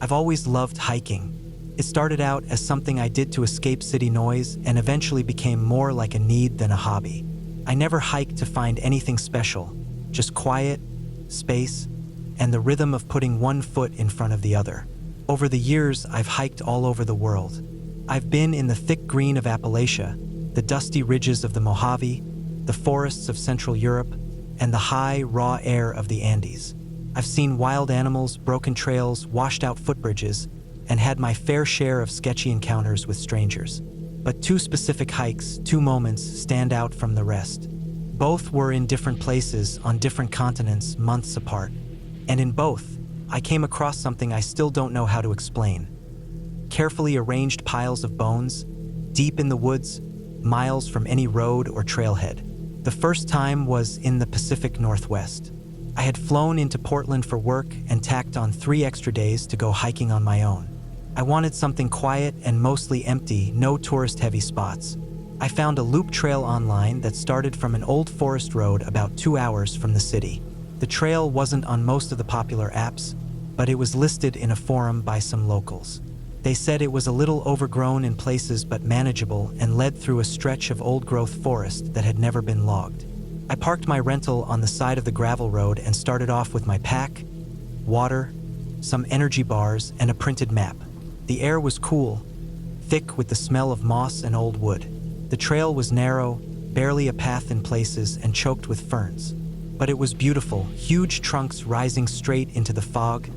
I've always loved hiking. It started out as something I did to escape city noise and eventually became more like a need than a hobby. I never hiked to find anything special, just quiet, space, and the rhythm of putting one foot in front of the other. Over the years, I've hiked all over the world. I've been in the thick green of Appalachia, the dusty ridges of the Mojave, the forests of Central Europe, and the high, raw air of the Andes. I've seen wild animals, broken trails, washed out footbridges, and had my fair share of sketchy encounters with strangers. But two specific hikes, two moments, stand out from the rest. Both were in different places, on different continents, months apart. And in both, I came across something I still don't know how to explain. Carefully arranged piles of bones, deep in the woods, miles from any road or trailhead. The first time was in the Pacific Northwest. I had flown into Portland for work and tacked on 3 extra days to go hiking on my own. I wanted something quiet and mostly empty, no tourist-heavy spots. I found a loop trail online that started from an old forest road about 2 hours from the city. The trail wasn't on most of the popular apps, but it was listed in a forum by some locals. They said it was a little overgrown in places but manageable and led through a stretch of old-growth forest that had never been logged. I parked my rental on the side of the gravel road and started off with my pack, water, some energy bars, and a printed map. The air was cool, thick with the smell of moss and old wood. The trail was narrow, barely a path in places, and choked with ferns. But it was beautiful, huge trunks rising straight into the fog,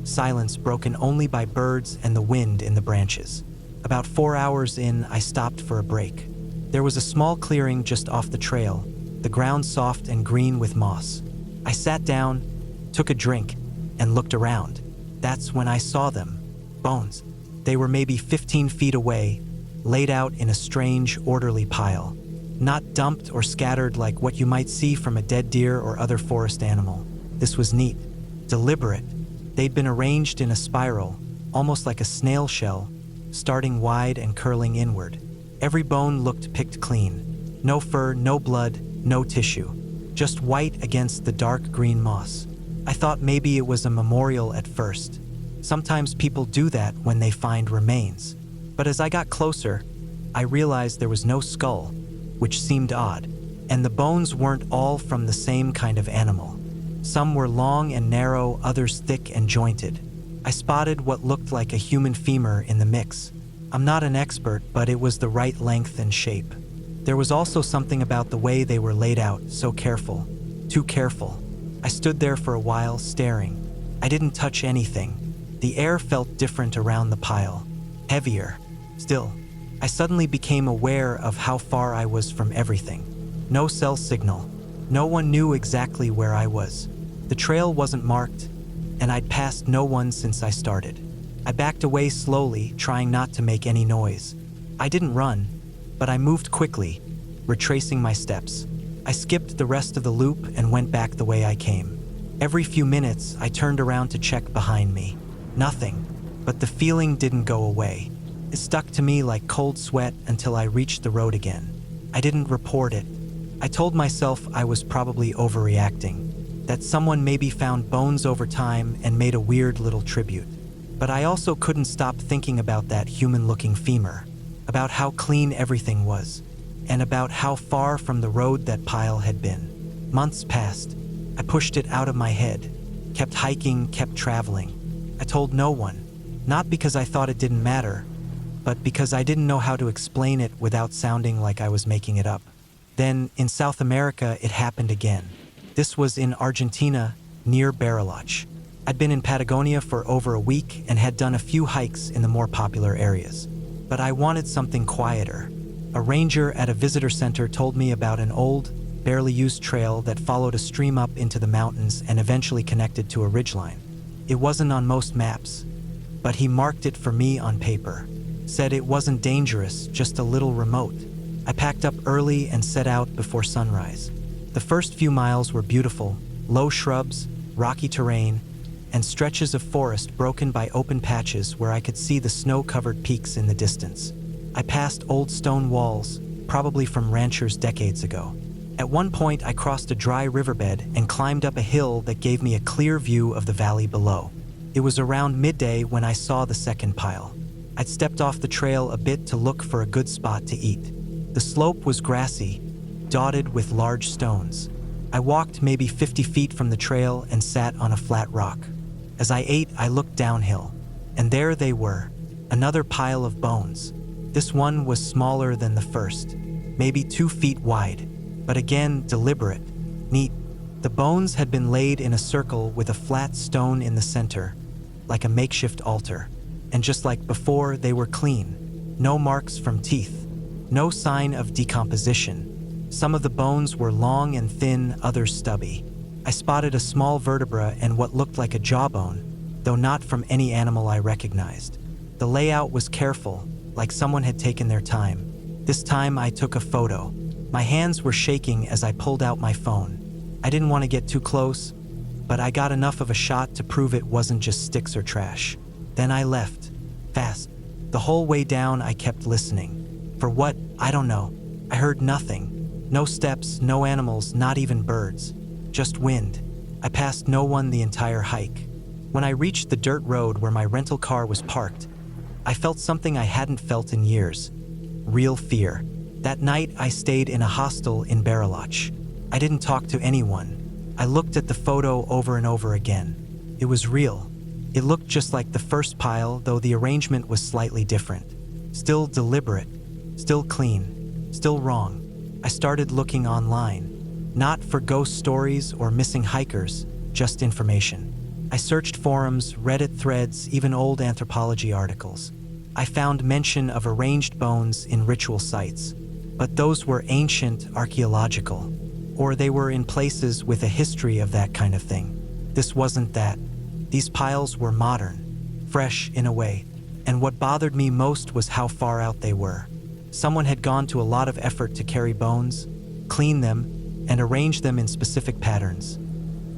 silence broken only by birds and the wind in the branches. About 4 hours in, I stopped for a break. There was a small clearing just off the trail, the ground soft and green with moss. I sat down, took a drink, and looked around. That's when I saw them. Bones. They were maybe 15 feet away, laid out in a strange, orderly pile. Not dumped or scattered like what you might see from a dead deer or other forest animal. This was neat, deliberate. They'd been arranged in a spiral, almost like a snail shell, starting wide and curling inward. Every bone looked picked clean. No fur, no blood, no tissue. Just white against the dark green moss. I thought maybe it was a memorial at first. Sometimes people do that when they find remains. But as I got closer, I realized there was no skull, which seemed odd, and the bones weren't all from the same kind of animal. Some were long and narrow, others thick and jointed. I spotted what looked like a human femur in the mix. I'm not an expert, but it was the right length and shape. There was also something about the way they were laid out, so careful, too careful. I stood there for a while, staring. I didn't touch anything. The air felt different around the pile, heavier. Still, I suddenly became aware of how far I was from everything. No cell signal. No one knew exactly where I was. The trail wasn't marked, and I'd passed no one since I started. I backed away slowly, trying not to make any noise. I didn't run, but I moved quickly, retracing my steps. I skipped the rest of the loop and went back the way I came. Every few minutes, I turned around to check behind me. Nothing, but the feeling didn't go away. It stuck to me like cold sweat until I reached the road again. I didn't report it. I told myself I was probably overreacting, that someone maybe found bones over time and made a weird little tribute. But I also couldn't stop thinking about that human-looking femur, about how clean everything was, and about how far from the road that pile had been. Months passed. I pushed it out of my head, kept hiking, kept traveling. I told no one, not because I thought it didn't matter, but because I didn't know how to explain it without sounding like I was making it up. Then, in South America, it happened again. This was in Argentina, near Bariloche. I'd been in Patagonia for over a week and had done a few hikes in the more popular areas. But I wanted something quieter. A ranger at a visitor center told me about an old, barely used trail that followed a stream up into the mountains and eventually connected to a ridgeline. It wasn't on most maps, but he marked it for me on paper. Said it wasn't dangerous, just a little remote. I packed up early and set out before sunrise. The first few miles were beautiful, low shrubs, rocky terrain, and stretches of forest broken by open patches where I could see the snow-covered peaks in the distance. I passed old stone walls, probably from ranchers decades ago. At one point, I crossed a dry riverbed and climbed up a hill that gave me a clear view of the valley below. It was around midday when I saw the second pile. I'd stepped off the trail a bit to look for a good spot to eat. The slope was grassy, dotted with large stones. I walked maybe 50 feet from the trail and sat on a flat rock. As I ate, I looked downhill, and there they were, another pile of bones. This one was smaller than the first, maybe 2 feet wide, but again deliberate, neat. The bones had been laid in a circle with a flat stone in the center, like a makeshift altar. And just like before, they were clean. No marks from teeth, no sign of decomposition. Some of the bones were long and thin, others stubby. I spotted a small vertebra and what looked like a jawbone, though not from any animal I recognized. The layout was careful, like someone had taken their time. This time I took a photo. My hands were shaking as I pulled out my phone. I didn't want to get too close, but I got enough of a shot to prove it wasn't just sticks or trash. Then I left, fast. The whole way down I kept listening. For what? I don't know. I heard nothing. No steps, no animals, not even birds. Just wind. I passed no one the entire hike. When I reached the dirt road where my rental car was parked, I felt something I hadn't felt in years. Real fear. That night I stayed in a hostel in Bariloche. I didn't talk to anyone. I looked at the photo over and over again. It was real. It looked just like the first pile, though the arrangement was slightly different. Still deliberate, still clean, still wrong. I started looking online, not for ghost stories or missing hikers, just information. I searched forums, Reddit threads, even old anthropology articles. I found mention of arranged bones in ritual sites, but those were ancient, archaeological, or they were in places with a history of that kind of thing. This wasn't that. These piles were modern, fresh in a way, and what bothered me most was how far out they were. Someone had gone to a lot of effort to carry bones, clean them, and arrange them in specific patterns,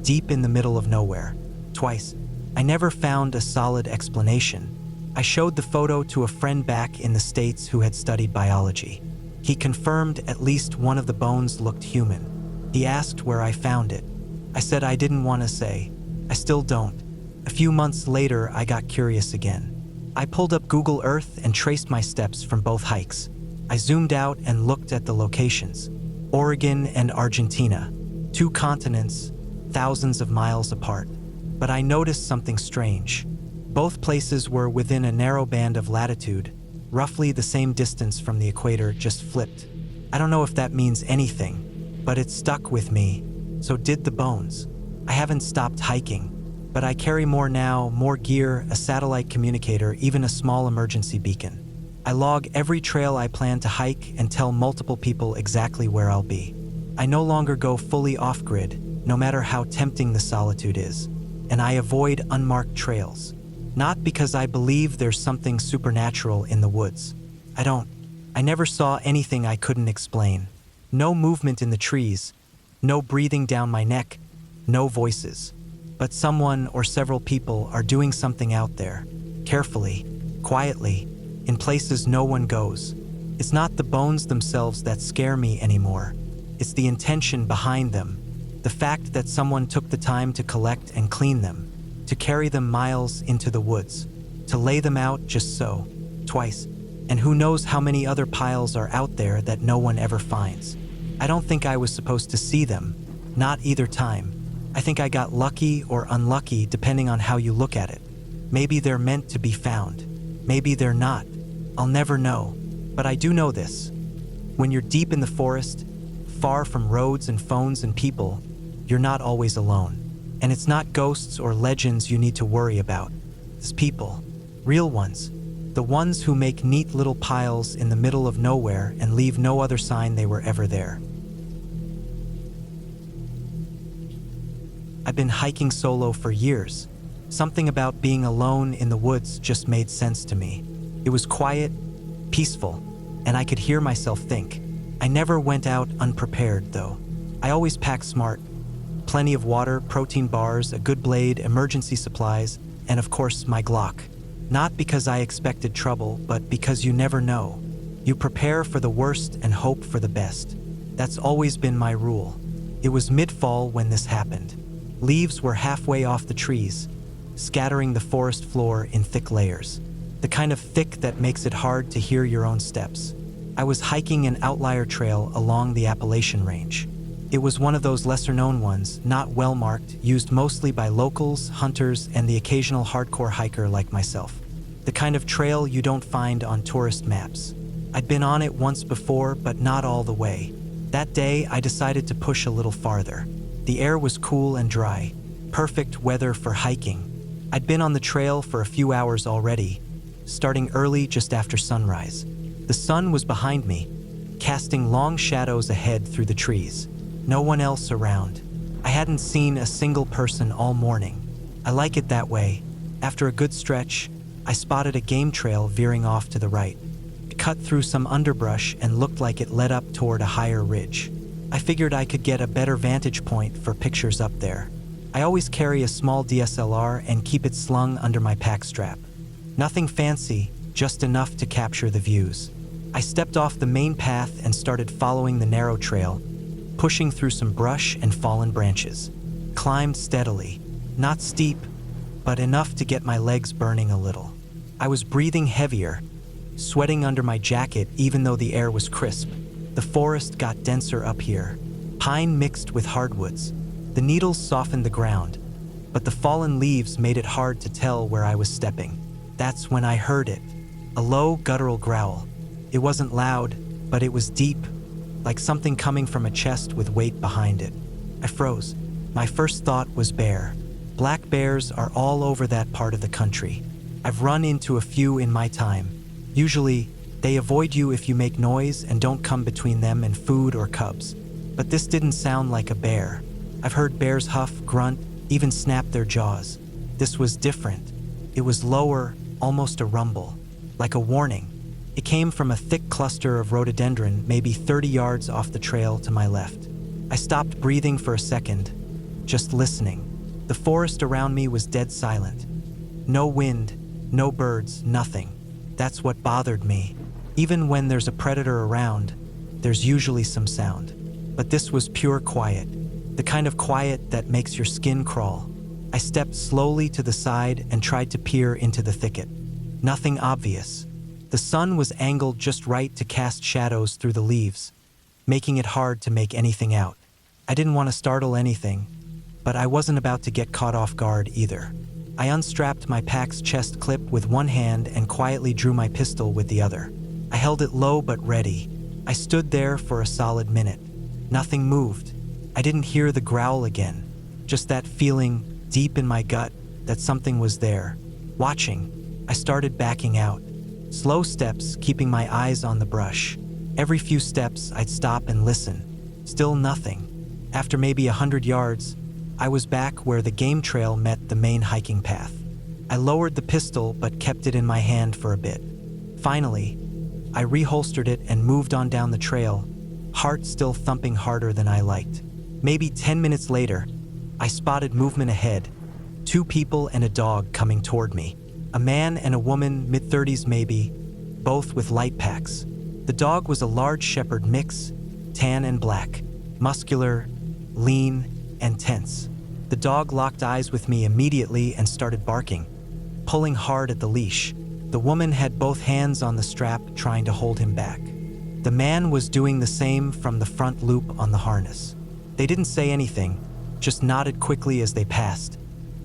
deep in the middle of nowhere. Twice. I never found a solid explanation. I showed the photo to a friend back in the States who had studied biology. He confirmed at least one of the bones looked human. He asked where I found it. I said I didn't want to say. I still don't. A few months later, I got curious again. I pulled up Google Earth and traced my steps from both hikes. I zoomed out and looked at the locations. Oregon and Argentina, 2 continents, thousands of miles apart. But I noticed something strange. Both places were within a narrow band of latitude, roughly the same distance from the equator, just flipped. I don't know if that means anything, but it stuck with me. So did the bones. I haven't stopped hiking, but I carry more now, more gear, a satellite communicator, even a small emergency beacon. I log every trail I plan to hike and tell multiple people exactly where I'll be. I no longer go fully off-grid, no matter how tempting the solitude is. And I avoid unmarked trails. Not because I believe there's something supernatural in the woods. I don't. I never saw anything I couldn't explain. No movement in the trees, no breathing down my neck, no voices. But someone or several people are doing something out there, carefully, quietly, in places no one goes. It's not the bones themselves that scare me anymore. It's the intention behind them. The fact that someone took the time to collect and clean them, to carry them miles into the woods, to lay them out just so, twice, and who knows how many other piles are out there that no one ever finds. I don't think I was supposed to see them, not either time. I think I got lucky or unlucky depending on how you look at it. Maybe they're meant to be found. Maybe they're not. I'll never know. But I do know this. When you're deep in the forest, far from roads and phones and people, you're not always alone. And it's not ghosts or legends you need to worry about. It's people. Real ones. The ones who make neat little piles in the middle of nowhere and leave no other sign they were ever there. I've been hiking solo for years. Something about being alone in the woods just made sense to me. It was quiet, peaceful, and I could hear myself think. I never went out unprepared, though. I always packed smart. Plenty of water, protein bars, a good blade, emergency supplies, and of course my Glock. Not because I expected trouble, but because you never know. You prepare for the worst and hope for the best. That's always been my rule. It was mid-fall when this happened. Leaves were halfway off the trees. scattering the forest floor in thick layers. The kind of thick that makes it hard to hear your own steps. I was hiking an outlier trail along the Appalachian Range. It was one of those lesser-known ones, not well-marked, used mostly by locals, hunters, and the occasional hardcore hiker like myself. The kind of trail you don't find on tourist maps. I'd been on it once before, but not all the way. That day, I decided to push a little farther. The air was cool and dry, perfect weather for hiking. I'd been on the trail for a few hours already, starting early just after sunrise. The sun was behind me, casting long shadows ahead through the trees. No one else around. I hadn't seen a single person all morning. I like it that way. After a good stretch, I spotted a game trail veering off to the right. It cut through some underbrush and looked like it led up toward a higher ridge. I figured I could get a better vantage point for pictures up there. I always carry a small DSLR and keep it slung under my pack strap. Nothing fancy, just enough to capture the views. I stepped off the main path and started following the narrow trail, pushing through some brush and fallen branches. Climbed steadily, not steep, but enough to get my legs burning a little. I was breathing heavier, sweating under my jacket even though the air was crisp. The forest got denser up here, pine mixed with hardwoods. The needles softened the ground, but the fallen leaves made it hard to tell where I was stepping. That's when I heard it, a low guttural growl. It wasn't loud, but it was deep, like something coming from a chest with weight behind it. I froze. My first thought was bear. Black bears are all over that part of the country. I've run into a few in my time. Usually, they avoid you if you make noise and don't come between them and food or cubs. But this didn't sound like a bear. I've heard bears huff, grunt, even snap their jaws. This was different. It was lower, almost a rumble, like a warning. It came from a thick cluster of rhododendron, maybe 30 yards off the trail to my left. I stopped breathing for a second, just listening. The forest around me was dead silent. No wind, no birds, nothing. That's what bothered me. Even when there's a predator around, there's usually some sound. But this was pure quiet, the kind of quiet that makes your skin crawl. I stepped slowly to the side and tried to peer into the thicket. Nothing obvious. The sun was angled just right to cast shadows through the leaves, making it hard to make anything out. I didn't want to startle anything, but I wasn't about to get caught off guard either. I unstrapped my pack's chest clip with one hand and quietly drew my pistol with the other. I held it low but ready. I stood there for a solid minute. Nothing moved. I didn't hear the growl again, just that feeling deep in my gut that something was there, watching. I started backing out. Slow steps, keeping my eyes on the brush. Every few steps, I'd stop and listen. Still nothing. After maybe 100 yards, I was back where the game trail met the main hiking path. I lowered the pistol but kept it in my hand for a bit. Finally, I reholstered it and moved on down the trail, heart still thumping harder than I liked. Maybe 10 minutes later, I spotted movement ahead. 2 people and a dog coming toward me. A man and a woman, mid-30s maybe, both with light packs. The dog was a large shepherd mix, tan and black, muscular, lean, and tense. The dog locked eyes with me immediately and started barking, pulling hard at the leash. The woman had both hands on the strap, trying to hold him back. The man was doing the same from the front loop on the harness. They didn't say anything, just nodded quickly as they passed,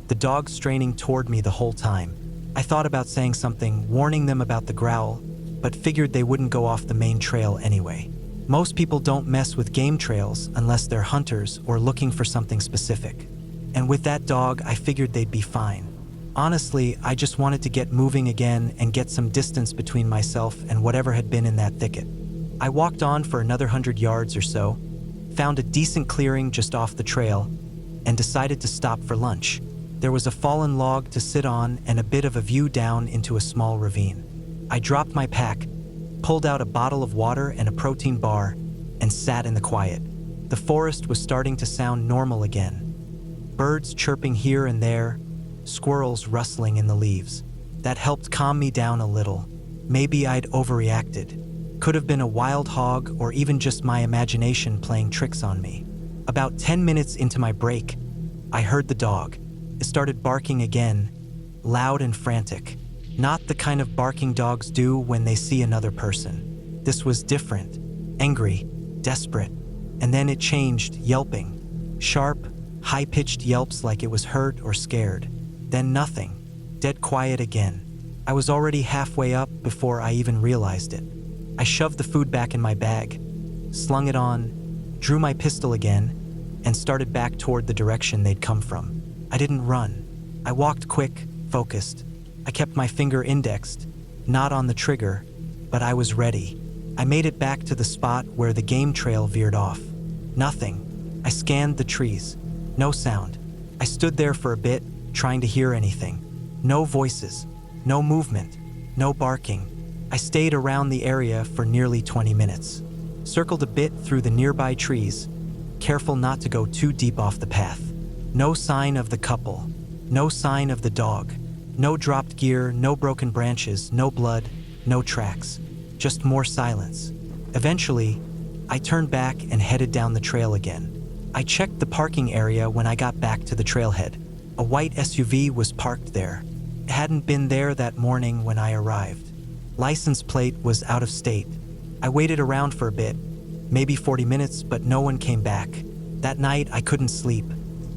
the dog straining toward me the whole time. I thought about saying something, warning them about the growl, but figured they wouldn't go off the main trail anyway. Most people don't mess with game trails unless they're hunters or looking for something specific. And with that dog, I figured they'd be fine. Honestly, I just wanted to get moving again and get some distance between myself and whatever had been in that thicket. I walked on for another 100 yards or so, found a decent clearing just off the trail, and decided to stop for lunch. There was a fallen log to sit on and a bit of a view down into a small ravine. I dropped my pack, pulled out a bottle of water and a protein bar, and sat in the quiet. The forest was starting to sound normal again. Birds chirping here and there, squirrels rustling in the leaves. That helped calm me down a little. Maybe I'd overreacted. Could have been a wild hog or even just my imagination playing tricks on me. About 10 minutes into my break, I heard the dog. It started barking again, loud and frantic. Not the kind of barking dogs do when they see another person. This was different, angry, desperate. And then it changed, yelping. Sharp, high-pitched yelps like it was hurt or scared. Then nothing. Dead quiet again. I was already halfway up before I even realized it. I shoved the food back in my bag, slung it on, drew my pistol again, and started back toward the direction they'd come from. I didn't run. I walked quick, focused. I kept my finger indexed, not on the trigger, but I was ready. I made it back to the spot where the game trail veered off. Nothing. I scanned the trees. No sound. I stood there for a bit, trying to hear anything. No voices. No movement. No barking. I stayed around the area for nearly 20 minutes. Circled a bit through the nearby trees, careful not to go too deep off the path. No sign of the couple. No sign of the dog. No dropped gear, no broken branches, no blood, no tracks. Just more silence. Eventually, I turned back and headed down the trail again. I checked the parking area when I got back to the trailhead. A white SUV was parked there. It hadn't been there that morning when I arrived. License plate was out of state. I waited around for a bit, maybe 40 minutes, but no one came back. That night, I couldn't sleep.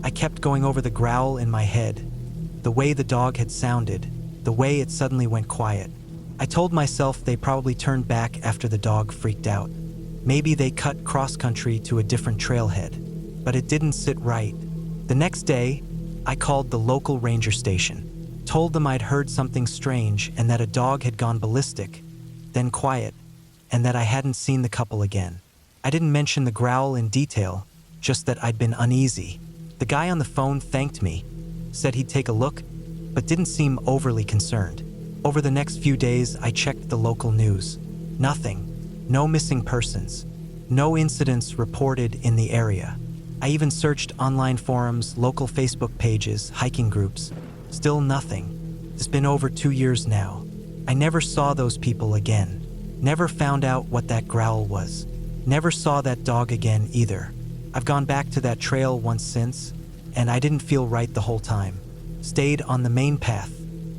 I kept going over the growl in my head, the way the dog had sounded, the way it suddenly went quiet. I told myself they probably turned back after the dog freaked out. Maybe they cut cross-country to a different trailhead, but it didn't sit right. The next day, I called the local ranger station, told them I'd heard something strange and that a dog had gone ballistic, then quiet, and that I hadn't seen the couple again. I didn't mention the growl in detail, just that I'd been uneasy. The guy on the phone thanked me, said he'd take a look, but didn't seem overly concerned. Over the next few days, I checked the local news. Nothing. No missing persons. No incidents reported in the area. I even searched online forums, local Facebook pages, hiking groups. Still nothing. It's been over 2 years now. I never saw those people again. Never found out what that growl was. Never saw that dog again either. I've gone back to that trail once since, and I didn't feel right the whole time. Stayed on the main path.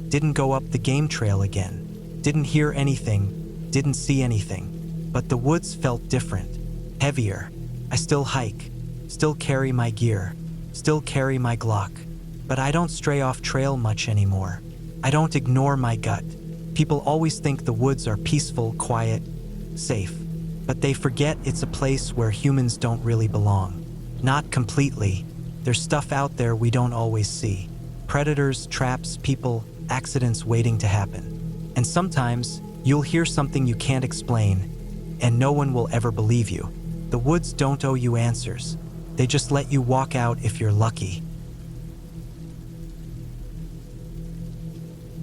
Didn't go up the game trail again. Didn't hear anything. Didn't see anything. But the woods felt different. Heavier. I still hike. Still carry my gear. Still carry my Glock. But I don't stray off trail much anymore. I don't ignore my gut. People always think the woods are peaceful, quiet, safe. But they forget it's a place where humans don't really belong. Not completely. There's stuff out there we don't always see. Predators, traps, people, accidents waiting to happen. And sometimes, you'll hear something you can't explain, and no one will ever believe you. The woods don't owe you answers. They just let you walk out if you're lucky.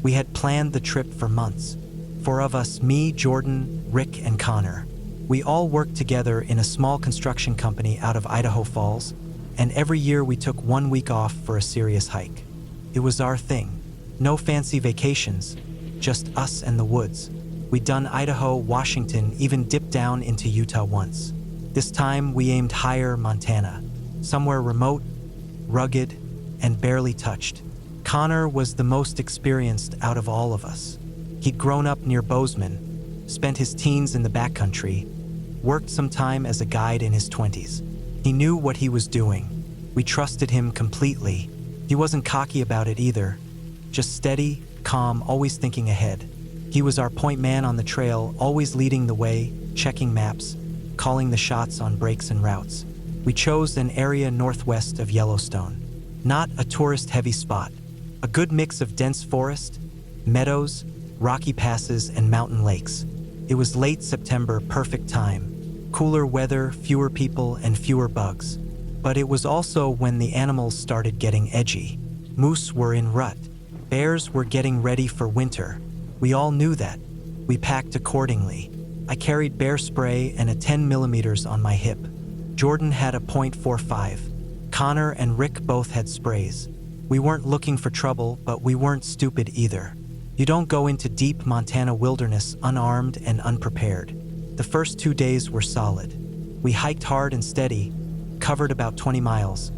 We had planned the trip for months. 4 of us, me, Jordan, Rick, and Connor. We all worked together in a small construction company out of Idaho Falls, and every year we took 1 week off for a serious hike. It was our thing. No fancy vacations, just us and the woods. We'd done Idaho, Washington, even dipped down into Utah once. This time we aimed higher, Montana, somewhere remote, rugged, and barely touched. Connor was the most experienced out of all of us. He'd grown up near Bozeman, spent his teens in the backcountry, worked some time as a guide in his 20s. He knew what he was doing. We trusted him completely. He wasn't cocky about it either, just steady, calm, always thinking ahead. He was our point man on the trail, always leading the way, checking maps, calling the shots on breaks and routes. We chose an area northwest of Yellowstone. Not a tourist-heavy spot. A good mix of dense forest, meadows, rocky passes, and mountain lakes. It was late September, perfect time. Cooler weather, fewer people, and fewer bugs. But it was also when the animals started getting edgy. Moose were in rut. Bears were getting ready for winter. We all knew that. We packed accordingly. I carried bear spray and a 10mm on my hip. Jordan had a .45. Connor and Rick both had sprays. We weren't looking for trouble, but we weren't stupid either. You don't go into deep Montana wilderness unarmed and unprepared. The first 2 days were solid. We hiked hard and steady, covered about 20 miles,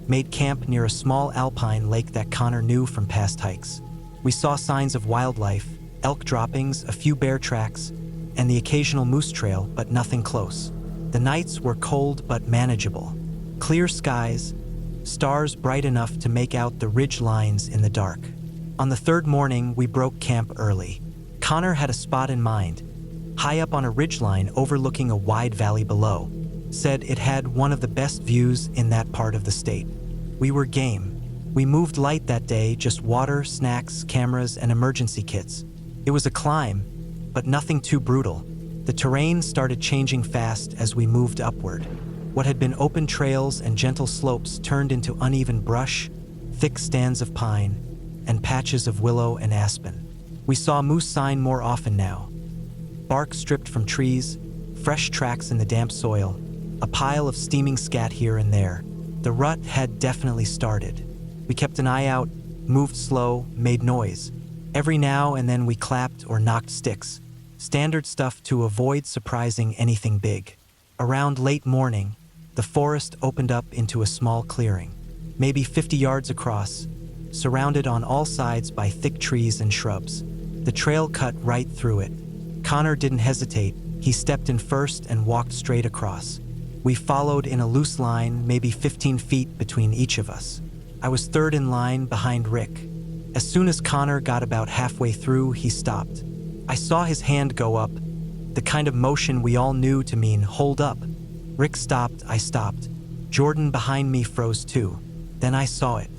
made camp near a small alpine lake that Connor knew from past hikes. We saw signs of wildlife, elk droppings, a few bear tracks, and the occasional moose trail, but nothing close. The nights were cold but manageable. Clear skies, stars bright enough to make out the ridge lines in the dark. On the third morning, we broke camp early. Connor had a spot in mind, high up on a ridgeline overlooking a wide valley below. Said it had one of the best views in that part of the state. We were game. We moved light that day, just water, snacks, cameras, and emergency kits. It was a climb, but nothing too brutal. The terrain started changing fast as we moved upward. What had been open trails and gentle slopes turned into uneven brush, thick stands of pine, and patches of willow and aspen. We saw moose sign more often now. Bark stripped from trees, fresh tracks in the damp soil, a pile of steaming scat here and there. The rut had definitely started. We kept an eye out, moved slow, made noise. Every now and then we clapped or knocked sticks, standard stuff to avoid surprising anything big. Around late morning, the forest opened up into a small clearing, maybe 50 yards across, surrounded on all sides by thick trees and shrubs. The trail cut right through it. Connor didn't hesitate. He stepped in first and walked straight across. We followed in a loose line, maybe 15 feet between each of us. I was third in line behind Rick. As soon as Connor got about halfway through, he stopped. I saw his hand go up, the kind of motion we all knew to mean hold up. Rick stopped, I stopped. Jordan behind me froze too. Then I saw it.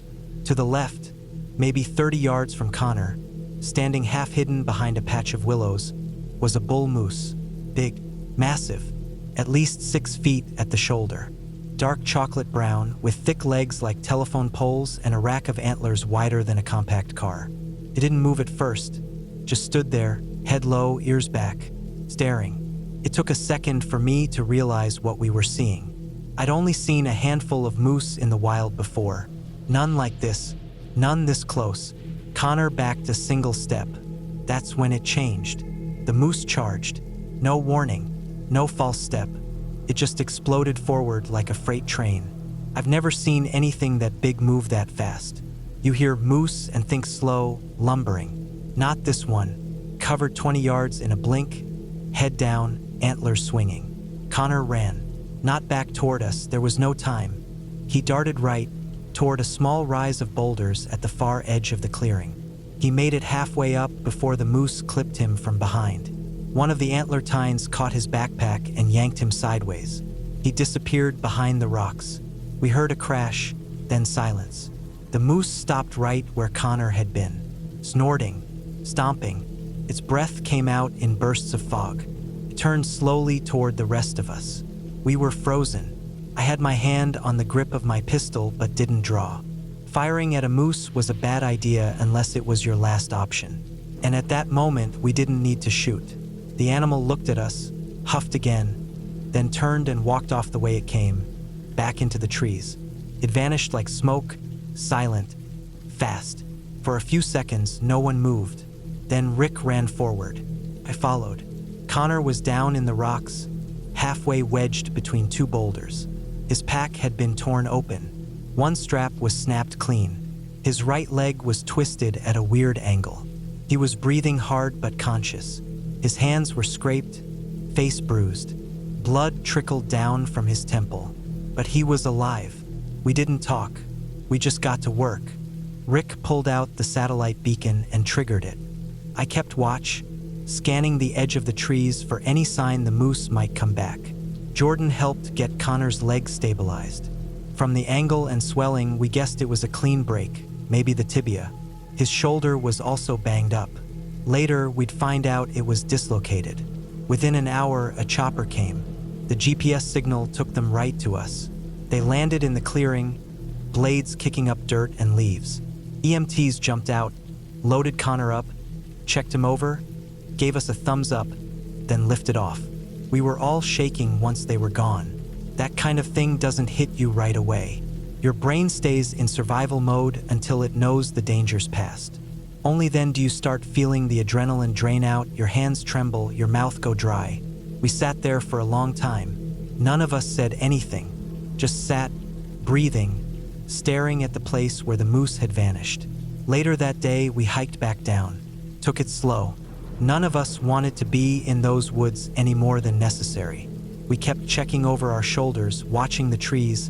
To the left, maybe 30 yards from Connor, standing half hidden behind a patch of willows, was a bull moose. Big, massive, at least 6 feet at the shoulder. Dark chocolate brown, with thick legs like telephone poles and a rack of antlers wider than a compact car. It didn't move at first, just stood there, head low, ears back, staring. It took a second for me to realize what we were seeing. I'd only seen a handful of moose in the wild before. None like this, none this close. Connor backed a single step. That's when it changed. The moose charged. No warning, no false step. It just exploded forward like a freight train. I've never seen anything that big move that fast. You hear moose and think slow, lumbering. Not this one. Covered 20 yards in a blink, head down, antlers swinging. Connor ran. Not back toward us, there was no time. He darted right, toward a small rise of boulders at the far edge of the clearing. He made it halfway up before the moose clipped him from behind. One of the antler tines caught his backpack and yanked him sideways. He disappeared behind the rocks. We heard a crash, then silence. The moose stopped right where Connor had been, snorting, stomping. Its breath came out in bursts of fog. It turned slowly toward the rest of us. We were frozen. I had my hand on the grip of my pistol but didn't draw. Firing at a moose was a bad idea unless it was your last option. And at that moment, we didn't need to shoot. The animal looked at us, huffed again, then turned and walked off the way it came, back into the trees. It vanished like smoke, silent, fast. For a few seconds, no one moved. Then Rick ran forward. I followed. Connor was down in the rocks, halfway wedged between two boulders. His pack had been torn open. One strap was snapped clean. His right leg was twisted at a weird angle. He was breathing hard but conscious. His hands were scraped, face bruised. Blood trickled down from his temple. But he was alive. We didn't talk. We just got to work. Rick pulled out the satellite beacon and triggered it. I kept watch, scanning the edge of the trees for any sign the moose might come back. Jordan helped get Connor's leg stabilized. From the angle and swelling, we guessed it was a clean break, maybe the tibia. His shoulder was also banged up. Later, we'd find out it was dislocated. Within an hour, a chopper came. The GPS signal took them right to us. They landed in the clearing, blades kicking up dirt and leaves. EMTs jumped out, loaded Connor up, checked him over, gave us a thumbs up, then lifted off. We were all shaking once they were gone. That kind of thing doesn't hit you right away. Your brain stays in survival mode until it knows the danger's past. Only then do you start feeling the adrenaline drain out, your hands tremble, your mouth go dry. We sat there for a long time. None of us said anything, just sat, breathing, staring at the place where the moose had vanished. Later that day, we hiked back down, took it slow. None of us wanted to be in those woods any more than necessary. We kept checking over our shoulders, watching the trees,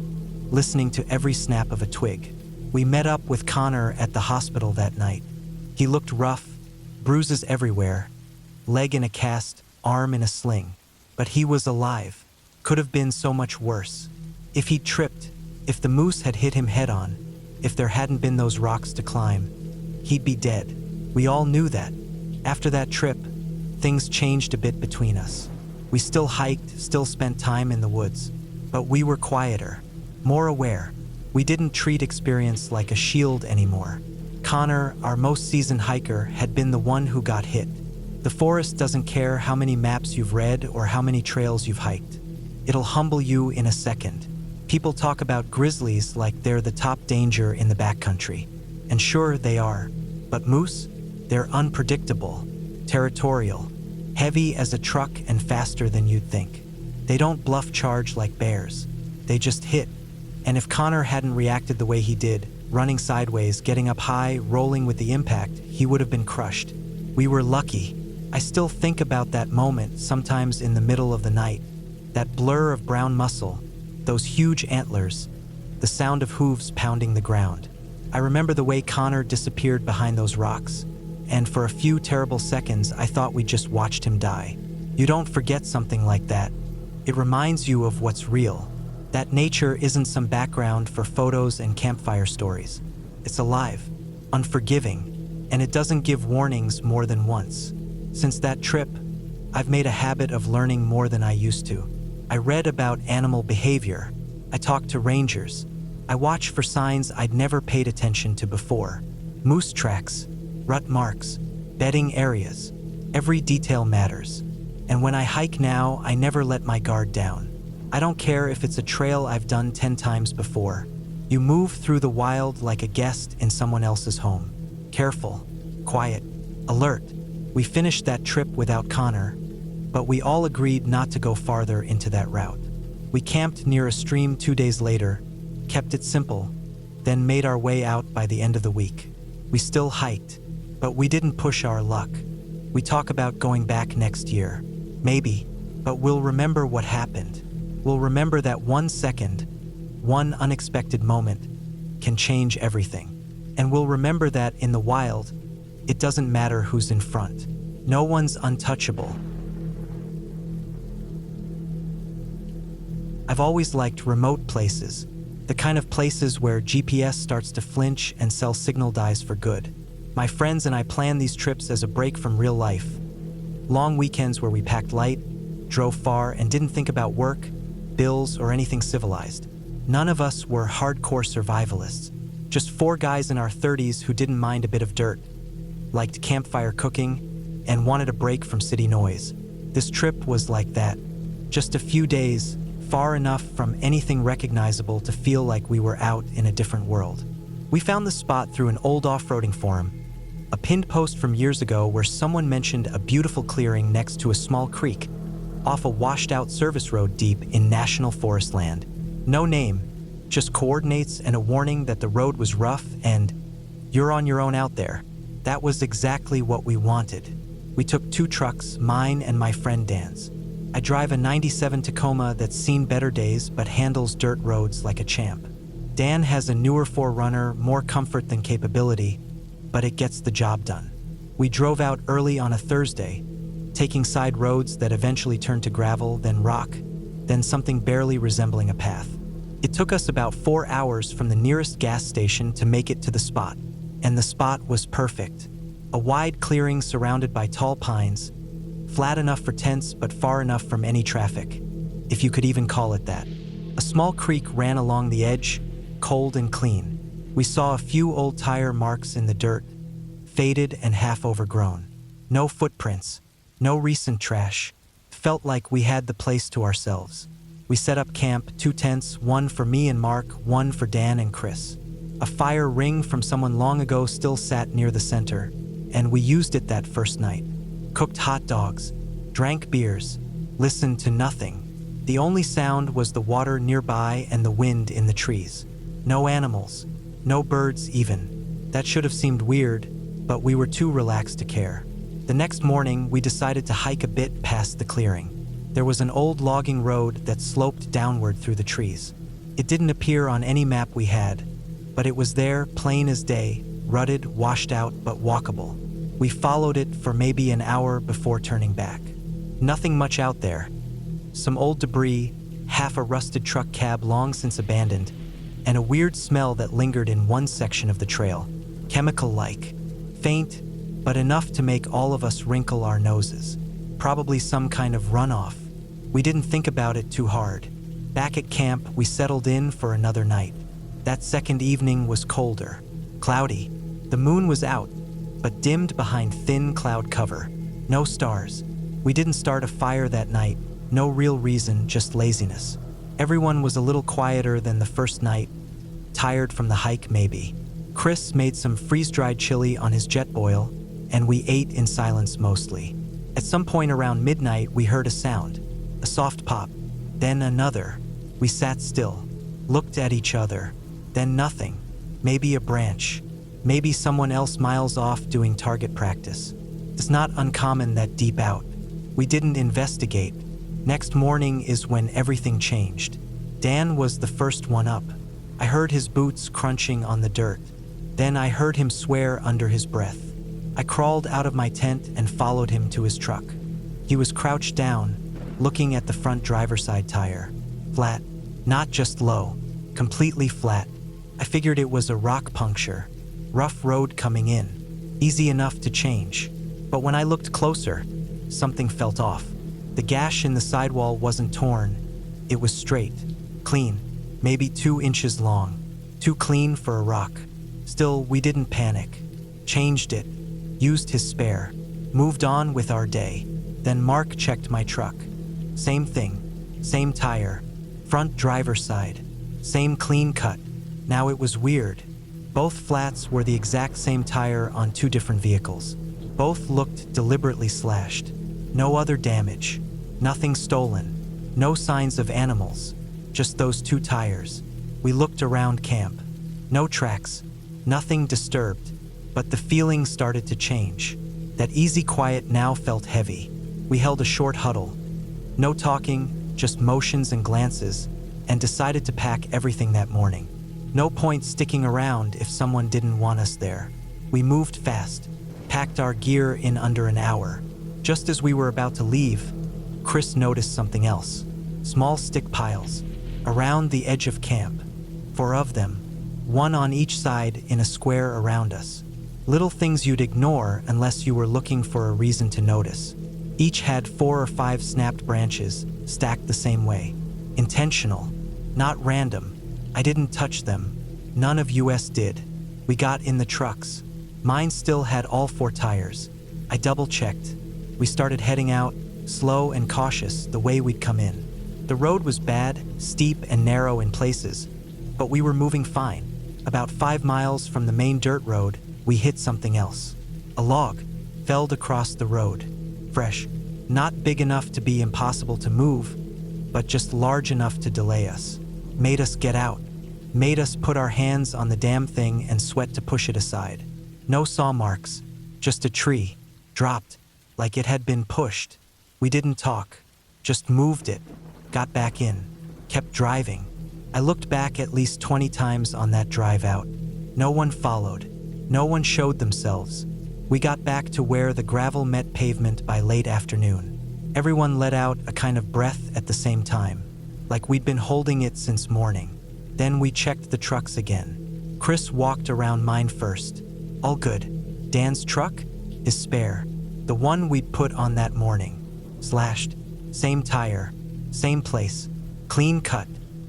listening to every snap of a twig. We met up with Connor at the hospital that night. He looked rough, bruises everywhere, leg in a cast, arm in a sling. But he was alive. Could have been so much worse. If he'd tripped, if the moose had hit him head-on, if there hadn't been those rocks to climb, he'd be dead. We all knew that. After that trip, things changed a bit between us. We still hiked, still spent time in the woods, but we were quieter, more aware. We didn't treat experience like a shield anymore. Connor, our most seasoned hiker, had been the one who got hit. The forest doesn't care how many maps you've read or how many trails you've hiked. It'll humble you in a second. People talk about grizzlies like they're the top danger in the backcountry. And sure, they are. But moose? They're unpredictable, territorial, heavy as a truck and faster than you'd think. They don't bluff charge like bears. They just hit. And if Connor hadn't reacted the way he did, running sideways, getting up high, rolling with the impact, he would have been crushed. We were lucky. I still think about that moment, sometimes in the middle of the night. That blur of brown muscle, those huge antlers, the sound of hooves pounding the ground. I remember the way Connor disappeared behind those rocks, and for a few terrible seconds I thought we just watched him die. You don't forget something like that. It reminds you of what's real. That nature isn't some background for photos and campfire stories. It's alive, unforgiving, and it doesn't give warnings more than once. Since that trip, I've made a habit of learning more than I used to. I read about animal behavior. I talked to rangers. I watched for signs I'd never paid attention to before. Moose tracks, rut marks, bedding areas. Every detail matters. And when I hike now, I never let my guard down. I don't care if it's a trail I've done 10 times before. You move through the wild like a guest in someone else's home. Careful, quiet, alert. We finished that trip without Connor, but we all agreed not to go farther into that route. We camped near a stream 2 days later, kept it simple, then made our way out by the end of the week. We still hiked, but we didn't push our luck. We talk about going back next year. Maybe, but we'll remember what happened. We'll remember that 1 second, one unexpected moment, can change everything. And we'll remember that in the wild, it doesn't matter who's in front. No one's untouchable. I've always liked remote places, the kind of places where GPS starts to flinch and cell signal dies for good. My friends and I planned these trips as a break from real life. Long weekends where we packed light, drove far, and didn't think about work, bills, or anything civilized. None of us were hardcore survivalists, just 4 guys in our 30s who didn't mind a bit of dirt, liked campfire cooking, and wanted a break from city noise. This trip was like that. Just a few days, far enough from anything recognizable to feel like we were out in a different world. We found the spot through an old off-roading forum, a pinned post from years ago where someone mentioned a beautiful clearing next to a small creek, off a washed-out service road deep in national forest land. No name, just coordinates and a warning that the road was rough and you're on your own out there. That was exactly what we wanted. We took 2 trucks, mine and my friend Dan's. I drive a 97 Tacoma that's seen better days but handles dirt roads like a champ. Dan has a newer 4Runner, more comfort than capability, but it gets the job done. We drove out early on a Thursday, taking side roads that eventually turned to gravel, then rock, then something barely resembling a path. It took us about 4 hours from the nearest gas station to make it to the spot, and the spot was perfect. A wide clearing surrounded by tall pines, flat enough for tents but far enough from any traffic, if you could even call it that. A small creek ran along the edge, cold and clean. We saw a few old tire marks in the dirt, faded and half overgrown. No footprints, no recent trash. Felt like we had the place to ourselves. We set up camp, 2 tents, one for me and Mark, one for Dan and Chris. A fire ring from someone long ago still sat near the center, and we used it that first night. Cooked hot dogs, drank beers, listened to nothing. The only sound was the water nearby and the wind in the trees. No animals, no birds even. That should have seemed weird, but we were too relaxed to care. The next morning, we decided to hike a bit past the clearing. There was an old logging road that sloped downward through the trees. It didn't appear on any map we had, but it was there, plain as day, rutted, washed out, but walkable. We followed it for maybe an hour before turning back. Nothing much out there. Some old debris, half a rusted truck cab long since abandoned, and a weird smell that lingered in one section of the trail. Chemical-like. Faint, but enough to make all of us wrinkle our noses. Probably some kind of runoff. We didn't think about it too hard. Back at camp, we settled in for another night. That second evening was colder. Cloudy. The moon was out, but dimmed behind thin cloud cover. No stars. We didn't start a fire that night. No real reason, just laziness. Everyone was a little quieter than the first night. Tired from the hike, maybe. Chris made some freeze-dried chili on his jet boil, and we ate in silence mostly. At some point around midnight, we heard a sound. A soft pop. Then another. We sat still. Looked at each other. Then nothing. Maybe a branch. Maybe someone else miles off doing target practice. It's not uncommon that deep out. We didn't investigate. Next morning is when everything changed. Dan was the first one up. I heard his boots crunching on the dirt. Then I heard him swear under his breath. I crawled out of my tent and followed him to his truck. He was crouched down, looking at the front driver's side tire. Flat. Not just low. Completely flat. I figured it was a rock puncture. Rough road coming in. Easy enough to change. But when I looked closer, something felt off. The gash in the sidewall wasn't torn. It was straight. Clean. Maybe 2 inches long. Too clean for a rock. Still, we didn't panic. Changed it. Used his spare. Moved on with our day. Then Mark checked my truck. Same thing. Same tire. Front driver's side. Same clean cut. Now it was weird. Both flats were the exact same tire on 2 different vehicles. Both looked deliberately slashed. No other damage. Nothing stolen. No signs of animals. Just those 2 tires. We looked around camp. No tracks. Nothing disturbed. But the feeling started to change. That easy quiet now felt heavy. We held a short huddle. No talking, just motions and glances, and decided to pack everything that morning. No point sticking around if someone didn't want us there. We moved fast, packed our gear in under an hour. Just as we were about to leave, Chris noticed something else. Small stick piles, around the edge of camp. 4 of them, 1 on each side in a square around us. Little things you'd ignore unless you were looking for a reason to notice. Each had 4 or 5 snapped branches, stacked the same way. Intentional, not random. I didn't touch them. None of us did. We got in the trucks. Mine still had all 4 tires. I double-checked. We started heading out, slow and cautious, the way we'd come in. The road was bad, steep and narrow in places, but we were moving fine. About 5 miles from the main dirt road, we hit something else. A log felled across the road. Fresh. Not big enough to be impossible to move, but just large enough to delay us. Made us get out. Made us put our hands on the damn thing and sweat to push it aside. No saw marks. Just a tree. Dropped. Like it had been pushed. We didn't talk. Just moved it. Got back in. Kept driving. I looked back at least 20 times on that drive out. No one followed. No one showed themselves. We got back to where the gravel met pavement by late afternoon. Everyone let out a kind of breath at the same time, like we'd been holding it since morning. Then we checked the trucks again. Chris walked around mine first. All good. Dan's truck? His spare. The one we'd put on that morning. Slashed. Same tire. Same place. Clean cut.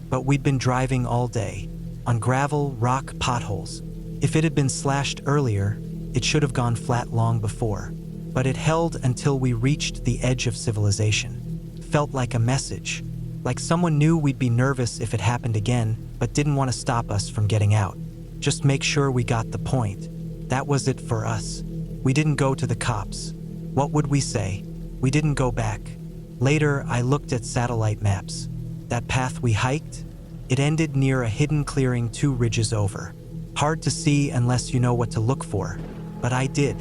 But we'd been driving all day. On gravel, rock, potholes. If it had been slashed earlier, it should have gone flat long before. But it held until we reached the edge of civilization. Felt like a message. Like someone knew we'd be nervous if it happened again, but didn't want to stop us from getting out. Just make sure we got the point. That was it for us. We didn't go to the cops. What would we say? We didn't go back. Later, I looked at satellite maps. That path we hiked? It ended near a hidden clearing 2 ridges over. Hard to see unless you know what to look for, but I did.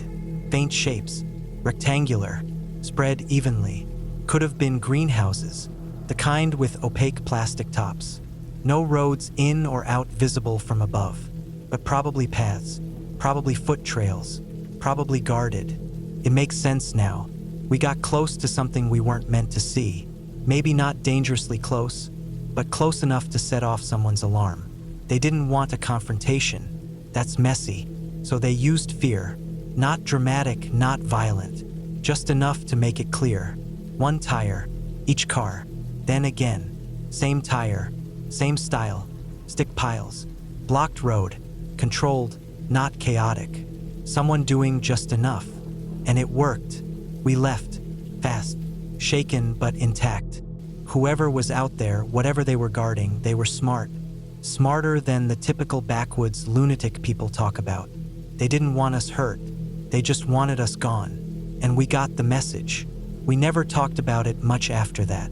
Faint shapes, rectangular, spread evenly. Could have been greenhouses, the kind with opaque plastic tops. No roads in or out visible from above, but probably paths, probably foot trails, probably guarded. It makes sense now. We got close to something we weren't meant to see. Maybe not dangerously close, but close enough to set off someone's alarm. They didn't want a confrontation. That's messy. So they used fear. Not dramatic, not violent. Just enough to make it clear. One tire, each car. Then again. Same tire, same style. Stick piles. Blocked road. Controlled, not chaotic. Someone doing just enough. And it worked. We left. Fast. Shaken but intact. Whoever was out there, whatever they were guarding, they were smart. Smarter than the typical backwoods lunatic people talk about. They didn't want us hurt. They just wanted us gone. And we got the message. We never talked about it much after that.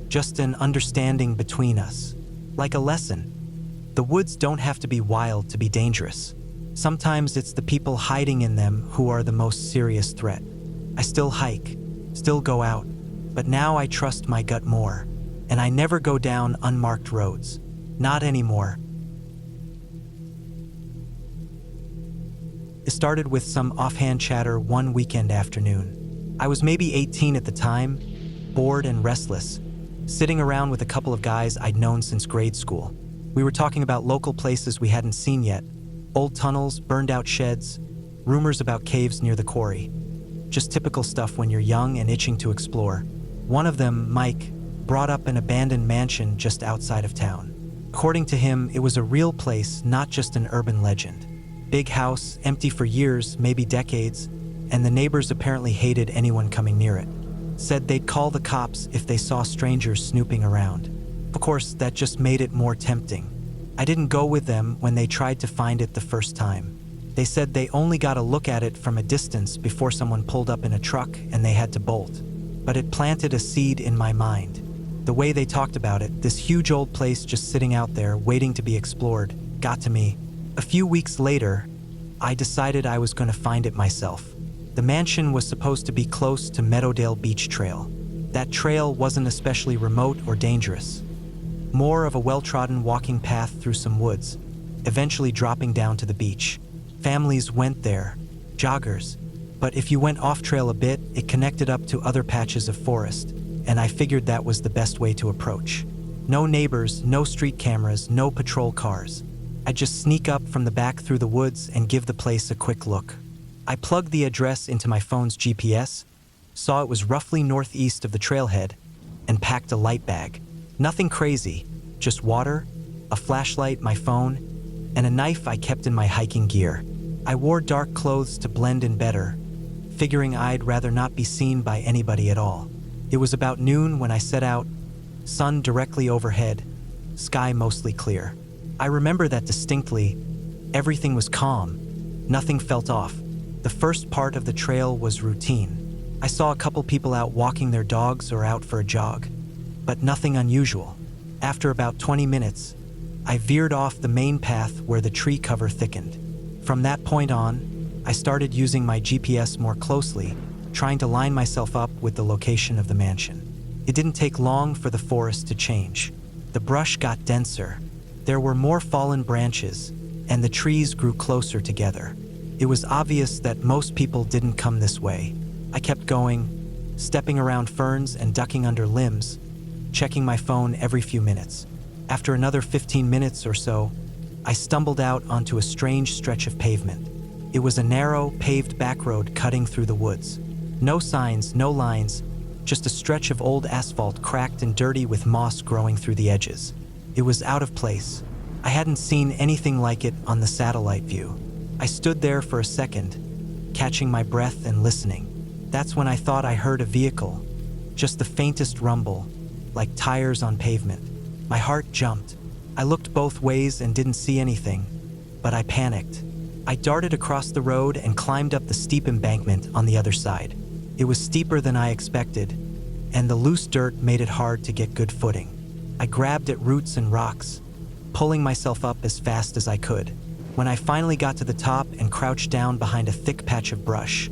Just an understanding between us. Like a lesson. The woods don't have to be wild to be dangerous. Sometimes it's the people hiding in them who are the most serious threat. I still hike, still go out, but now I trust my gut more. And I never go down unmarked roads. Not anymore. It started with some offhand chatter one weekend afternoon. I was maybe 18 at the time, bored and restless, sitting around with a couple of guys I'd known since grade school. We were talking about local places we hadn't seen yet, old tunnels, burned out sheds, rumors about caves near the quarry. Just typical stuff when you're young and itching to explore. One of them, Mike, brought up an abandoned mansion just outside of town. According to him, it was a real place, not just an urban legend. Big house, empty for years, maybe decades, and the neighbors apparently hated anyone coming near it. Said they'd call the cops if they saw strangers snooping around. Of course, that just made it more tempting. I didn't go with them when they tried to find it the first time. They said they only got a look at it from a distance before someone pulled up in a truck and they had to bolt. But it planted a seed in my mind. The way they talked about it, this huge old place just sitting out there waiting to be explored, got to me. A few weeks later, I decided I was going to find it myself. The mansion was supposed to be close to Meadowdale Beach Trail. That trail wasn't especially remote or dangerous. More of a well-trodden walking path through some woods, eventually dropping down to the beach. Families went there, joggers, but if you went off-trail a bit, it connected up to other patches of forest, and I figured that was the best way to approach. No neighbors, no street cameras, no patrol cars. I'd just sneak up from the back through the woods and give the place a quick look. I plugged the address into my phone's GPS, saw it was roughly northeast of the trailhead, and packed a light bag. Nothing crazy, just water, a flashlight, my phone, and a knife I kept in my hiking gear. I wore dark clothes to blend in better, figuring I'd rather not be seen by anybody at all. It was about noon when I set out, sun directly overhead, sky mostly clear. I remember that distinctly. Everything was calm. Nothing felt off. The first part of the trail was routine. I saw a couple people out walking their dogs or out for a jog, but nothing unusual. After about 20 minutes, I veered off the main path where the tree cover thickened. From that point on, I started using my GPS more closely, trying to line myself up with the location of the mansion. It didn't take long for the forest to change. The brush got denser. There were more fallen branches, and the trees grew closer together. It was obvious that most people didn't come this way. I kept going, stepping around ferns and ducking under limbs, checking my phone every few minutes. After another 15 minutes or so, I stumbled out onto a strange stretch of pavement. It was a narrow, paved back road cutting through the woods. No signs, no lines, just a stretch of old asphalt cracked and dirty with moss growing through the edges. It was out of place. I hadn't seen anything like it on the satellite view. I stood there for a second, catching my breath and listening. That's when I thought I heard a vehicle, just the faintest rumble, like tires on pavement. My heart jumped. I looked both ways and didn't see anything, but I panicked. I darted across the road and climbed up the steep embankment on the other side. It was steeper than I expected, and the loose dirt made it hard to get good footing. I grabbed at roots and rocks, pulling myself up as fast as I could. When I finally got to the top and crouched down behind a thick patch of brush,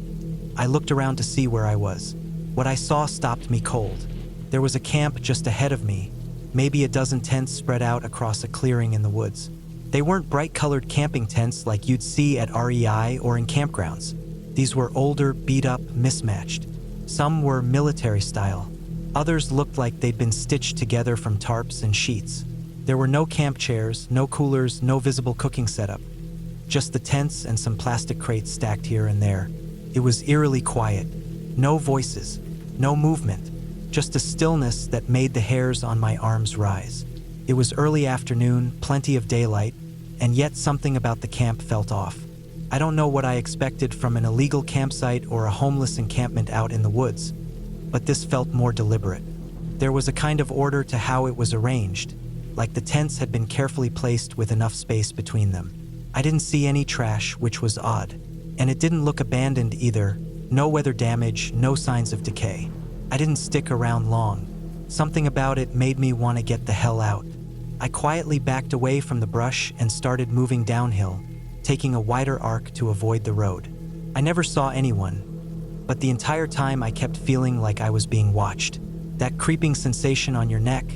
I looked around to see where I was. What I saw stopped me cold. There was a camp just ahead of me, maybe a dozen tents spread out across a clearing in the woods. They weren't bright-colored camping tents like you'd see at REI or in campgrounds. These were older, beat-up, mismatched. Some were military style. Others looked like they'd been stitched together from tarps and sheets. There were no camp chairs, no coolers, no visible cooking setup. Just the tents and some plastic crates stacked here and there. It was eerily quiet. No voices, no movement, just a stillness that made the hairs on my arms rise. It was early afternoon, plenty of daylight, and yet something about the camp felt off. I don't know what I expected from an illegal campsite or a homeless encampment out in the woods, but this felt more deliberate. There was a kind of order to how it was arranged, like the tents had been carefully placed with enough space between them. I didn't see any trash, which was odd, and it didn't look abandoned either. No weather damage, no signs of decay. I didn't stick around long. Something about it made me want to get the hell out. I quietly backed away from the brush and started moving downhill, taking a wider arc to avoid the road. I never saw anyone, but the entire time I kept feeling like I was being watched. That creeping sensation on your neck,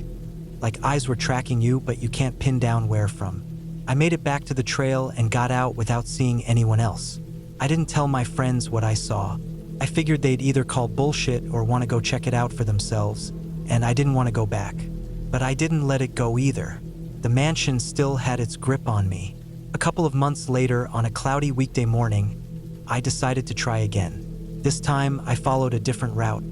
like eyes were tracking you but you can't pin down where from. I made it back to the trail and got out without seeing anyone else. I didn't tell my friends what I saw. I figured they'd either call bullshit or want to go check it out for themselves, and I didn't want to go back. But I didn't let it go either. The mansion still had its grip on me. A couple of months later, on a cloudy weekday morning, I decided to try again. This time, I followed a different route,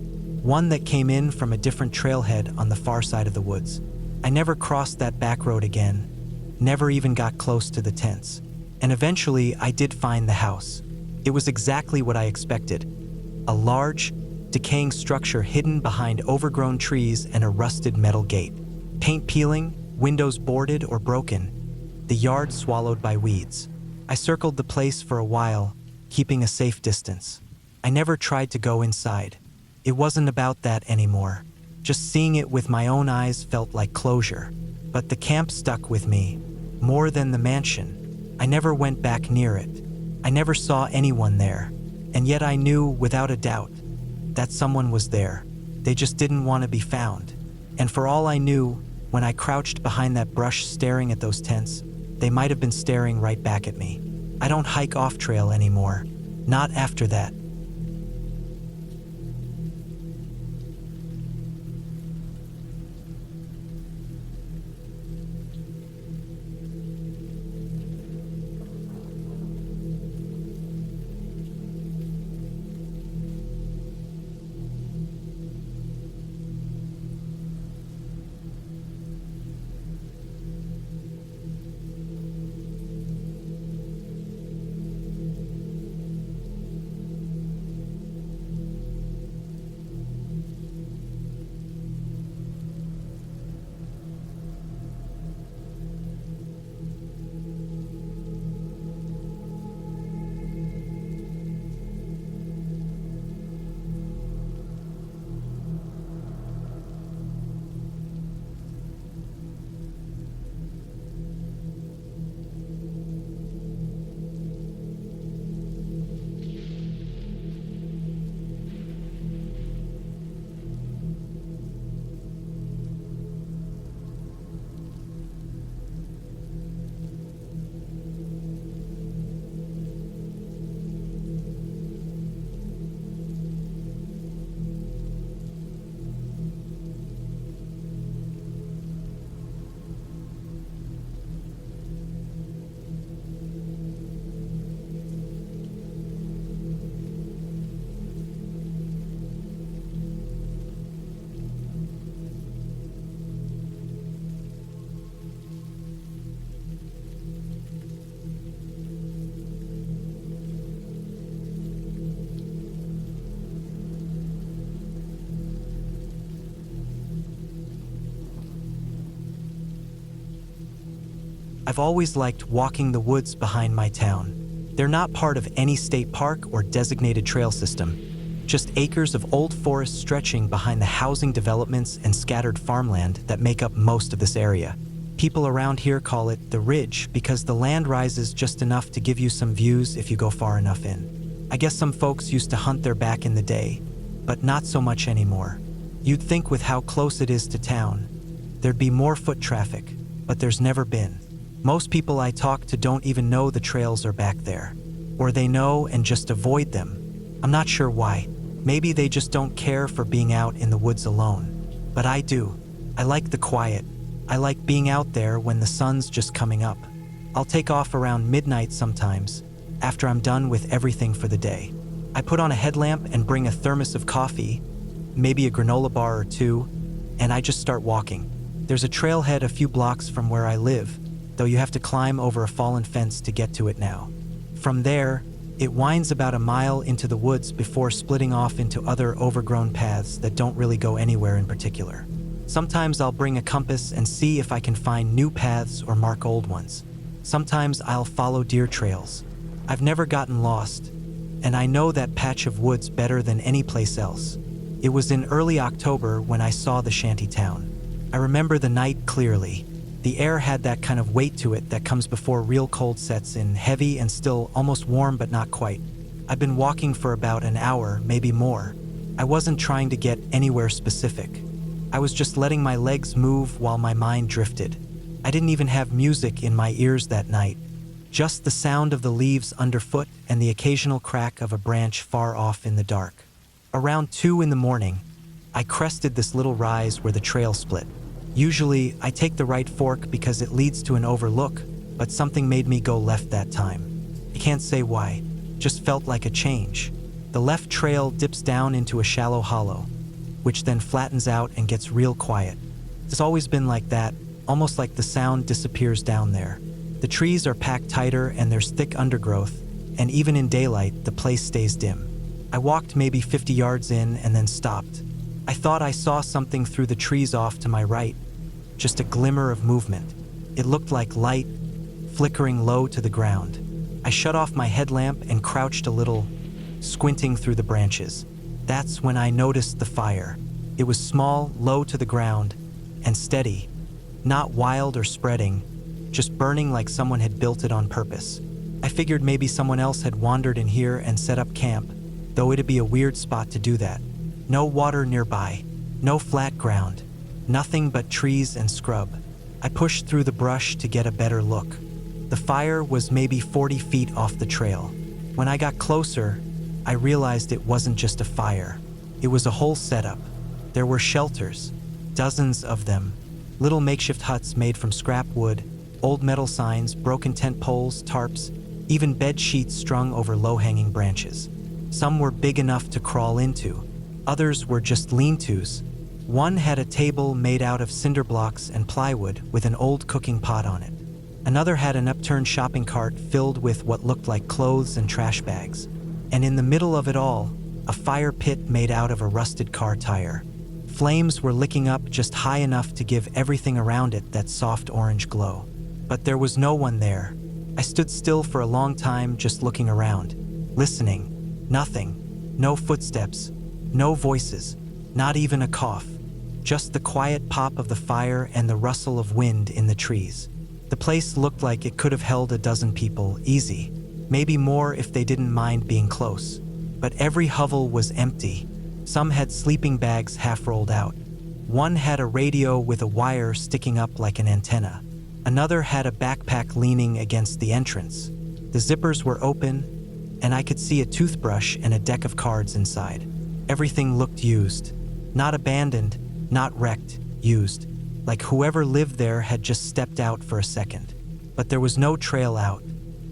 one that came in from a different trailhead on the far side of the woods. I never crossed that back road again, never even got close to the tents. And eventually, I did find the house. It was exactly what I expected. A large, decaying structure hidden behind overgrown trees and a rusted metal gate. Paint peeling, windows boarded or broken, the yard swallowed by weeds. I circled the place for a while, keeping a safe distance. I never tried to go inside. It wasn't about that anymore. Just seeing it with my own eyes felt like closure. But the camp stuck with me, more than the mansion. I never went back near it. I never saw anyone there. And yet I knew, without a doubt, that someone was there. They just didn't want to be found. And for all I knew, when I crouched behind that brush staring at those tents, they might have been staring right back at me. I don't hike off-trail anymore. Not after that. I've always liked walking the woods behind my town. They're not part of any state park or designated trail system, just acres of old forest stretching behind the housing developments and scattered farmland that make up most of this area. People around here call it the ridge because the land rises just enough to give you some views if you go far enough in. I guess some folks used to hunt there back in the day, but not so much anymore. You'd think with how close it is to town, there'd be more foot traffic, but there's never been. Most people I talk to don't even know the trails are back there. Or they know and just avoid them. I'm not sure why. Maybe they just don't care for being out in the woods alone. But I do. I like the quiet. I like being out there when the sun's just coming up. I'll take off around midnight sometimes, after I'm done with everything for the day. I put on a headlamp and bring a thermos of coffee, maybe a granola bar or two, and I just start walking. There's a trailhead a few blocks from where I live, though you have to climb over a fallen fence to get to it now. From there, it winds about a mile into the woods before splitting off into other overgrown paths that don't really go anywhere in particular. Sometimes I'll bring a compass and see if I can find new paths or mark old ones. Sometimes I'll follow deer trails. I've never gotten lost, and I know that patch of woods better than any place else. It was in early October when I saw the shanty town. I remember the night clearly. The air had that kind of weight to it that comes before real cold sets in, heavy and still, almost warm but not quite. I've been walking for about an hour, maybe more. I wasn't trying to get anywhere specific. I was just letting my legs move while my mind drifted. I didn't even have music in my ears that night. Just the sound of the leaves underfoot and the occasional crack of a branch far off in the dark. Around 2 in the morning, I crested this little rise where the trail split. Usually, I take the right fork because it leads to an overlook, but something made me go left that time. I can't say why, just felt like a change. The left trail dips down into a shallow hollow, which then flattens out and gets real quiet. It's always been like that, almost like the sound disappears down there. The trees are packed tighter and there's thick undergrowth, and even in daylight, the place stays dim. I walked maybe 50 yards in and then stopped. I thought I saw something through the trees off to my right, just a glimmer of movement. It looked like light, flickering low to the ground. I shut off my headlamp and crouched a little, squinting through the branches. That's when I noticed the fire. It was small, low to the ground, and steady, not wild or spreading, just burning like someone had built it on purpose. I figured maybe someone else had wandered in here and set up camp, though it'd be a weird spot to do that. No water nearby, no flat ground, nothing but trees and scrub. I pushed through the brush to get a better look. The fire was maybe 40 feet off the trail. When I got closer, I realized it wasn't just a fire. It was a whole setup. There were shelters, dozens of them, little makeshift huts made from scrap wood, old metal signs, broken tent poles, tarps, even bed sheets strung over low-hanging branches. Some were big enough to crawl into. Others were just lean-tos. One had a table made out of cinder blocks and plywood with an old cooking pot on it. Another had an upturned shopping cart filled with what looked like clothes and trash bags. And in the middle of it all, a fire pit made out of a rusted car tire. Flames were licking up just high enough to give everything around it that soft orange glow. But there was no one there. I stood still for a long time just looking around, listening. Nothing. No footsteps. No voices. Not even a cough. Just the quiet pop of the fire and the rustle of wind in the trees. The place looked like it could have held a dozen people, easy. Maybe more if they didn't mind being close. But every hovel was empty. Some had sleeping bags half rolled out. One had a radio with a wire sticking up like an antenna. Another had a backpack leaning against the entrance. The zippers were open, and I could see a toothbrush and a deck of cards inside. Everything looked used. Not abandoned, not wrecked, used. Like whoever lived there had just stepped out for a second. But there was no trail out.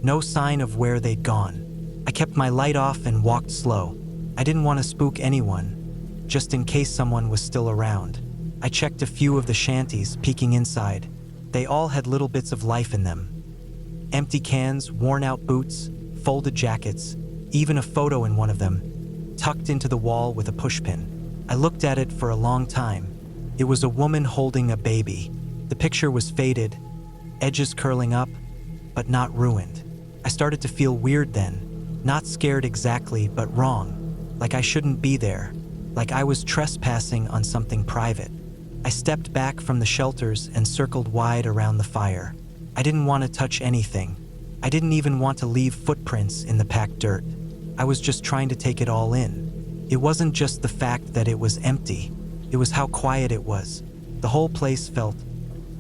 No sign of where they'd gone. I kept my light off and walked slow. I didn't want to spook anyone, just in case someone was still around. I checked a few of the shanties, peeking inside. They all had little bits of life in them. Empty cans, worn-out boots, folded jackets, even a photo in one of them, tucked into the wall with a pushpin. I looked at it for a long time. It was a woman holding a baby. The picture was faded, edges curling up, but not ruined. I started to feel weird then, not scared exactly, but wrong, like I shouldn't be there, like I was trespassing on something private. I stepped back from the shelters and circled wide around the fire. I didn't want to touch anything. I didn't even want to leave footprints in the packed dirt. I was just trying to take it all in. It wasn't just the fact that it was empty. It was how quiet it was. The whole place felt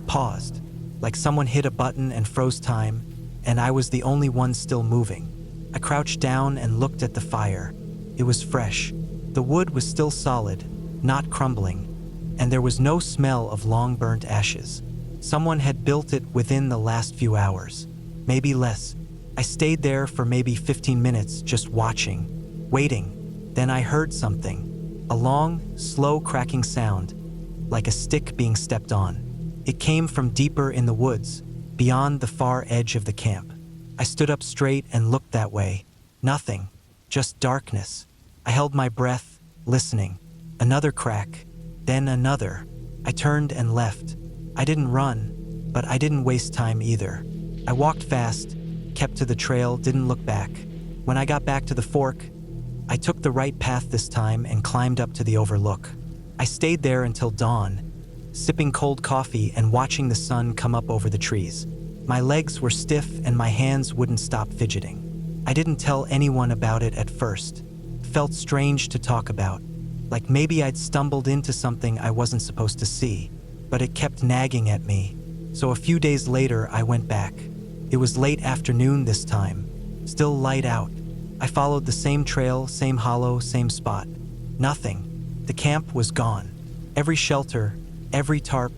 paused, like someone hit a button and froze time, and I was the only one still moving. I crouched down and looked at the fire. It was fresh. The wood was still solid, not crumbling, and there was no smell of long burnt ashes. Someone had built it within the last few hours, maybe less. I stayed there for maybe 15 minutes just watching, waiting. Then I heard something, a long, slow cracking sound, like a stick being stepped on. It came from deeper in the woods, beyond the far edge of the camp. I stood up straight and looked that way. Nothing, just darkness. I held my breath, listening. Another crack, then another. I turned and left. I didn't run, but I didn't waste time either. I walked fast, kept to the trail, didn't look back. When I got back to the fork, I took the right path this time and climbed up to the overlook. I stayed there until dawn, sipping cold coffee and watching the sun come up over the trees. My legs were stiff and my hands wouldn't stop fidgeting. I didn't tell anyone about it at first. It felt strange to talk about, like maybe I'd stumbled into something I wasn't supposed to see, but it kept nagging at me. So a few days later, I went back. It was late afternoon this time, still light out. I followed the same trail, same hollow, same spot. Nothing. The camp was gone. Every shelter, every tarp,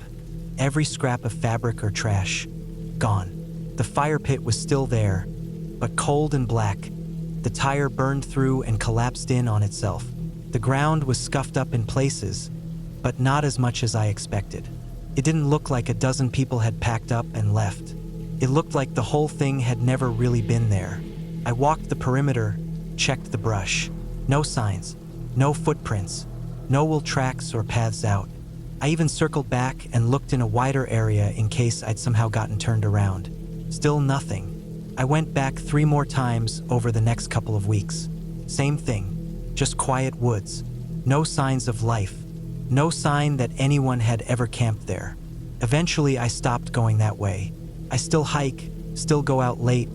every scrap of fabric or trash, gone. The fire pit was still there, but cold and black. The tire burned through and collapsed in on itself. The ground was scuffed up in places, but not as much as I expected. It didn't look like a dozen people had packed up and left. It looked like the whole thing had never really been there. I walked the perimeter, checked the brush. No signs, no footprints, no wool tracks or paths out. I even circled back and looked in a wider area in case I'd somehow gotten turned around. Still nothing. I went back 3 more times over the next couple of weeks. Same thing, just quiet woods. No signs of life. No sign that anyone had ever camped there. Eventually, I stopped going that way. I still hike, still go out late,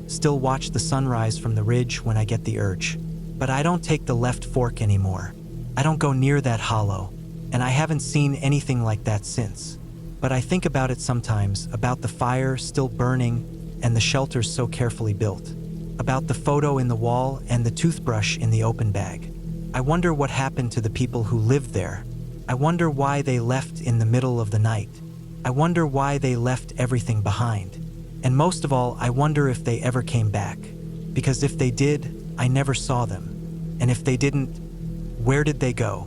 still watch the sunrise from the ridge when I get the urge. But I don't take the left fork anymore. I don't go near that hollow, and I haven't seen anything like that since. But I think about it sometimes, about the fire still burning and the shelters so carefully built, about the photo in the wall and the toothbrush in the open bag. I wonder what happened to the people who lived there. I wonder why they left in the middle of the night. I wonder why they left everything behind. And most of all, I wonder if they ever came back. Because if they did, I never saw them. And if they didn't, where did they go?